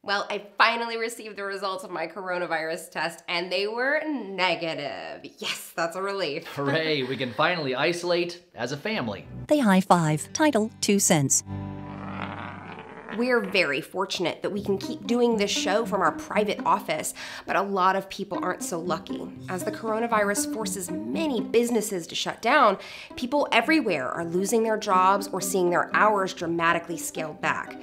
Well, I finally received the results of my coronavirus test and they were negative. Yes, that's a relief. Hooray, we can finally isolate as a family. They high five. Title 2 cents. We're very fortunate that we can keep doing this show from our private office, but a lot of people aren't so lucky. As the coronavirus forces many businesses to shut down, people everywhere are losing their jobs or seeing their hours dramatically scaled back.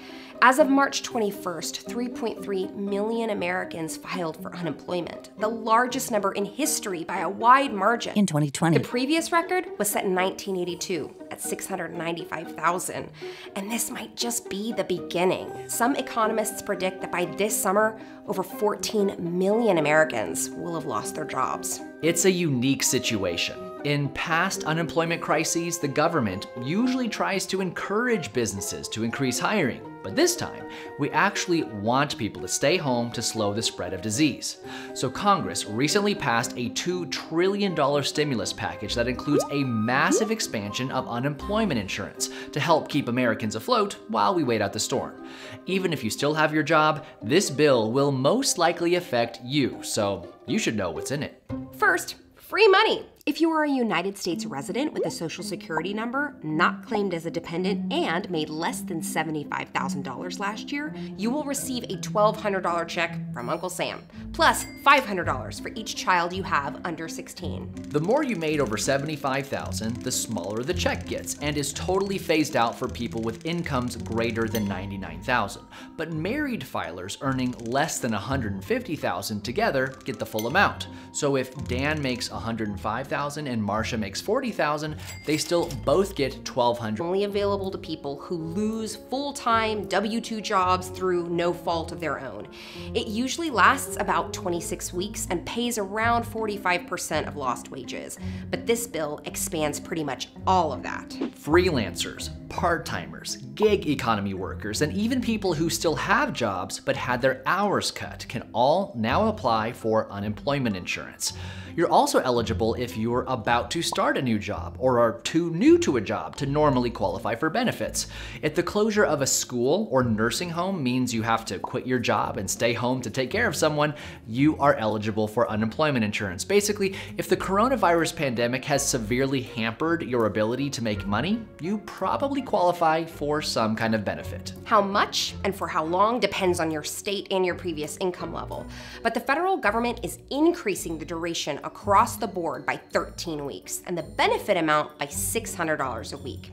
As of March 21st, 3.3 million Americans filed for unemployment, the largest number in history by a wide margin. In 2020. The previous record was set in 1982 at 695,000, and this might just be the beginning. Some economists predict that by this summer, over 14 million Americans will have lost their jobs. It's a unique situation. In past unemployment crises, the government usually tries to encourage businesses to increase hiring. But this time, we actually want people to stay home to slow the spread of disease. So Congress recently passed a $2 trillion stimulus package that includes a massive expansion of unemployment insurance to help keep Americans afloat while we wait out the storm. Even if you still have your job, this bill will most likely affect you, so you should know what's in it. First, free money. If you are a United States resident with a Social Security number, not claimed as a dependent, and made less than $75,000 last year, you will receive a $1,200 check from Uncle Sam, plus $500 for each child you have under 16. The more you made over $75,000, the smaller the check gets, and is totally phased out for people with incomes greater than $99,000. But married filers earning less than $150,000 together get the full amount. So if Dan makes $105,000 and Marcia makes $40,000, they still both get $1,200. Only available to people who lose full-time W-2 jobs through no fault of their own. It usually lasts about 26 weeks and pays around 45% of lost wages. But this bill expands pretty much all of that. Freelancers, part-timers, gig economy workers, and even people who still have jobs but had their hours cut can all now apply for unemployment insurance. You're also eligible if you're about to start a new job or are too new to a job to normally qualify for benefits. If the closure of a school or nursing home means you have to quit your job and stay home to take care of someone, you are eligible for unemployment insurance. Basically, if the coronavirus pandemic has severely hampered your ability to make money, you probably qualify for some kind of benefit. How much and for how long depends on your state and your previous income level. But the federal government is increasing the duration across the board by 13 weeks and the benefit amount by $600 a week.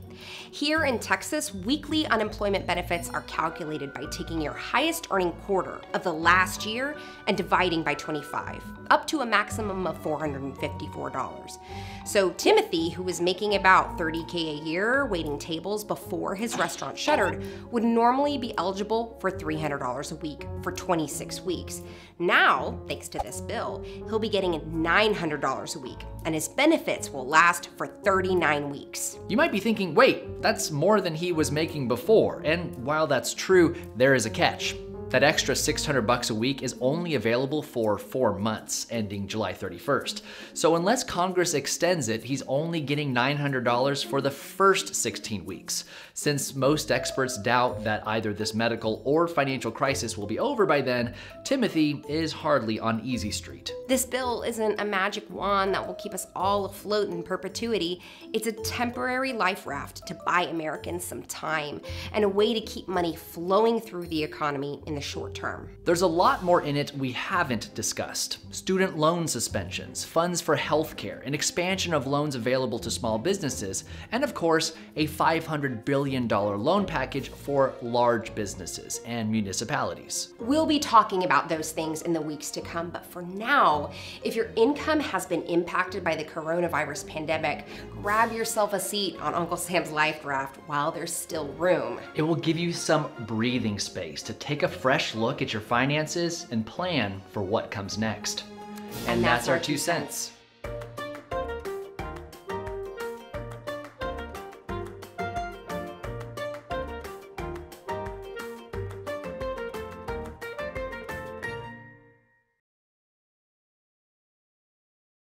Here in Texas, weekly unemployment benefits are calculated by taking your highest earning quarter of the last year and dividing by 25, up to a maximum of $454. So Timothy, who was making about $30K a year waiting tables before his restaurant shuttered, would normally be eligible for $300 a week for 26 weeks. Now, thanks to this bill, he'll be getting $900 a week, and his benefits will last for 39 weeks. You might be thinking, wait, that's more than he was making before. And while that's true, there is a catch. That extra $600 a week is only available for 4 months, ending July 31st. So unless Congress extends it, he's only getting $900 for the first 16 weeks. Since most experts doubt that either this medical or financial crisis will be over by then, Timothy is hardly on easy street. This bill isn't a magic wand that will keep us all afloat in perpetuity. It's a temporary life raft to buy Americans some time and a way to keep money flowing through the economy in the short term. There's a lot more in it we haven't discussed. Student loan suspensions, funds for healthcare, an expansion of loans available to small businesses, and of course, a $500 billion loan package for large businesses and municipalities. We'll be talking about those things in the weeks to come, but for now, if your income has been impacted by the coronavirus pandemic, grab yourself a seat on Uncle Sam's life raft while there's still room. It will give you some breathing space to take a fresh look at your finances and plan for what comes next. And that's our 2 cents.